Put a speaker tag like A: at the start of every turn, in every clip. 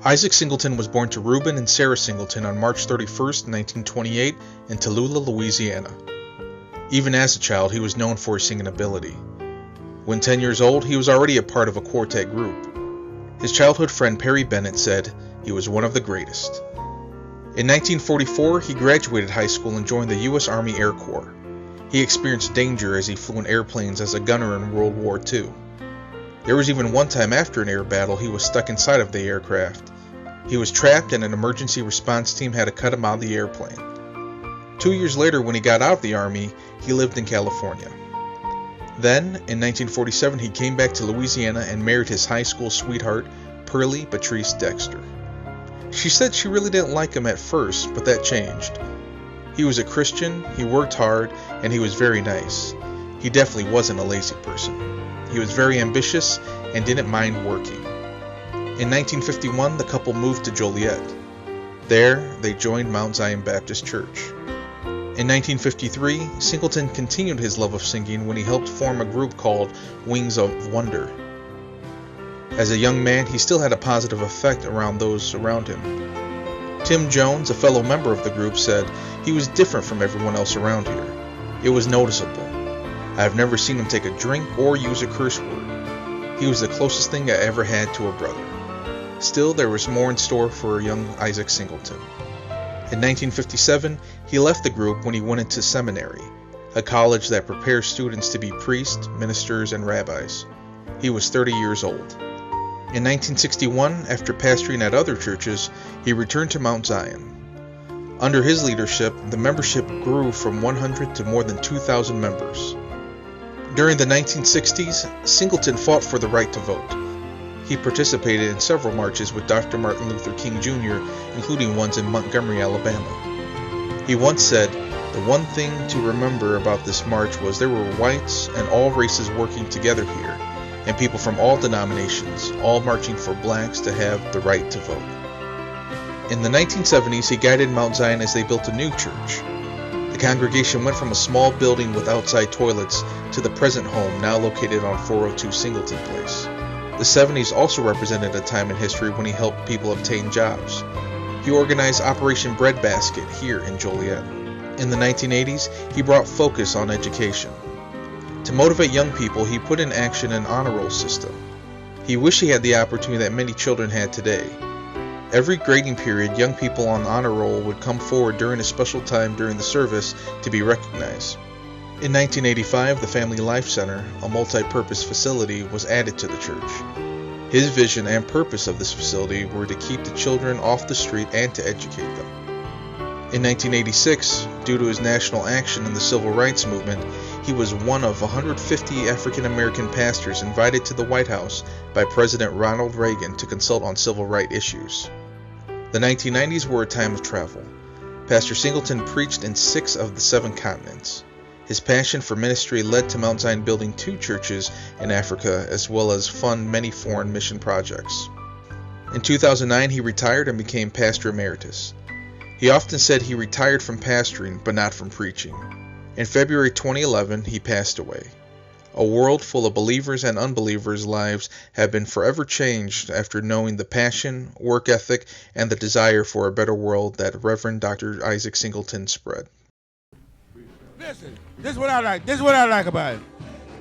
A: Isaac Singleton was born to Reuben and Sarah Singleton on March 31, 1928, in Tallulah, Louisiana. Even as a child, he was known for his singing ability. When 10 years old, he was already a part of a quartet group. His childhood friend Perry Bennett said he was one of the greatest. In 1944, he graduated high school and joined the U.S. Army Air Corps. He experienced danger as he flew in airplanes as a gunner in World War II. There was even one time after an air battle he was stuck inside of the aircraft. He was trapped and an emergency response team had to cut him out of the airplane. 2 years later, when he got out of the Army, he lived in California. Then, in 1947, he came back to Louisiana and married his high school sweetheart, Pearlie Patrice Dexter. She said she really didn't like him at first, but that changed. He was a Christian, he worked hard, and he was very nice. He definitely wasn't a lazy person. He was very ambitious and didn't mind working. In 1951, the couple moved to Joliet. There, they joined Mount Zion Baptist Church. In 1953, Singleton continued his love of singing when he helped form a group called Wings of Wonder. As a young man, he still had a positive effect around those around him. Tim Jones, a fellow member of the group, said he was different from everyone else around here. It was noticeable. I have never seen him take a drink or use a curse word. He was the closest thing I ever had to a brother. Still, there was more in store for young Isaac Singleton. In 1957, he left the group when he went into seminary, a college that prepares students to be priests, ministers, and rabbis. He was 30 years old. In 1961, after pastoring at other churches, he returned to Mount Zion. Under his leadership, the membership grew from 100 to more than 2,000 members. During the 1960s, Singleton fought for the right to vote. He participated in several marches with Dr. Martin Luther King Jr., including ones in Montgomery, Alabama. He once said, "The one thing to remember about this march was there were whites and all races working together here, and people from all denominations, all marching for blacks to have the right to vote." In the 1970s, he guided Mount Zion as they built a new church. The congregation went from a small building with outside toilets to the present home, now located on 402 Singleton Place. The 70s also represented a time in history when he helped people obtain jobs. He organized Operation Breadbasket here in Joliet. In the 1980s, he brought focus on education. To motivate young people, he put in action an honor roll system. He wished he had the opportunity that many children had today. Every grading period, young people on honor roll would come forward during a special time during the service to be recognized. In 1985, the Family Life Center, a multi-purpose facility, was added to the church. His vision and purpose of this facility were to keep the children off the street and to educate them. In 1986, due to his national action in the civil rights movement, he was one of 150 African American pastors invited to the White House by President Ronald Reagan to consult on civil rights issues. The 1990s were a time of travel. Pastor Singleton preached in 6 of the 7 continents. His passion for ministry led to Mount Zion building 2 churches in Africa, as well as fund many foreign mission projects. In 2009, he retired and became pastor emeritus. He often said he retired from pastoring, but not from preaching. In February 2011, he passed away. A world full of believers and unbelievers' lives have been forever changed after knowing the passion, work ethic, and the desire for a better world that Reverend Dr. Isaac Singleton spread.
B: Listen, this is what I like. This is what I like about it.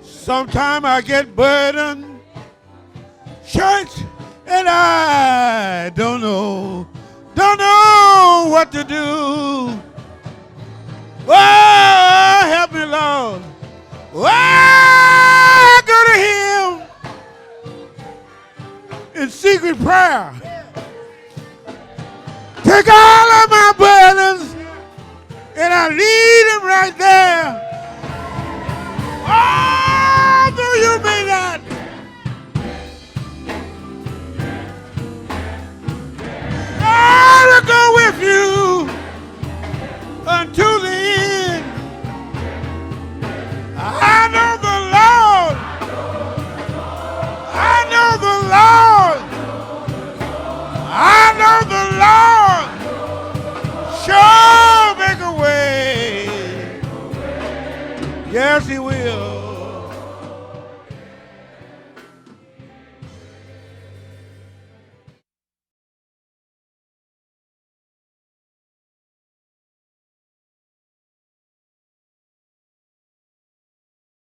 B: Sometimes I get burdened, church, and I don't know what to do. Oh, help me, Lord. Oh, I go to Him in secret prayer. Take all of my burdens, and I lead Him right there. Although you may not. I'll go with you until the end. I know the Lord. I know the Lord. I know the Lord. Sure make a way. Yes, He will.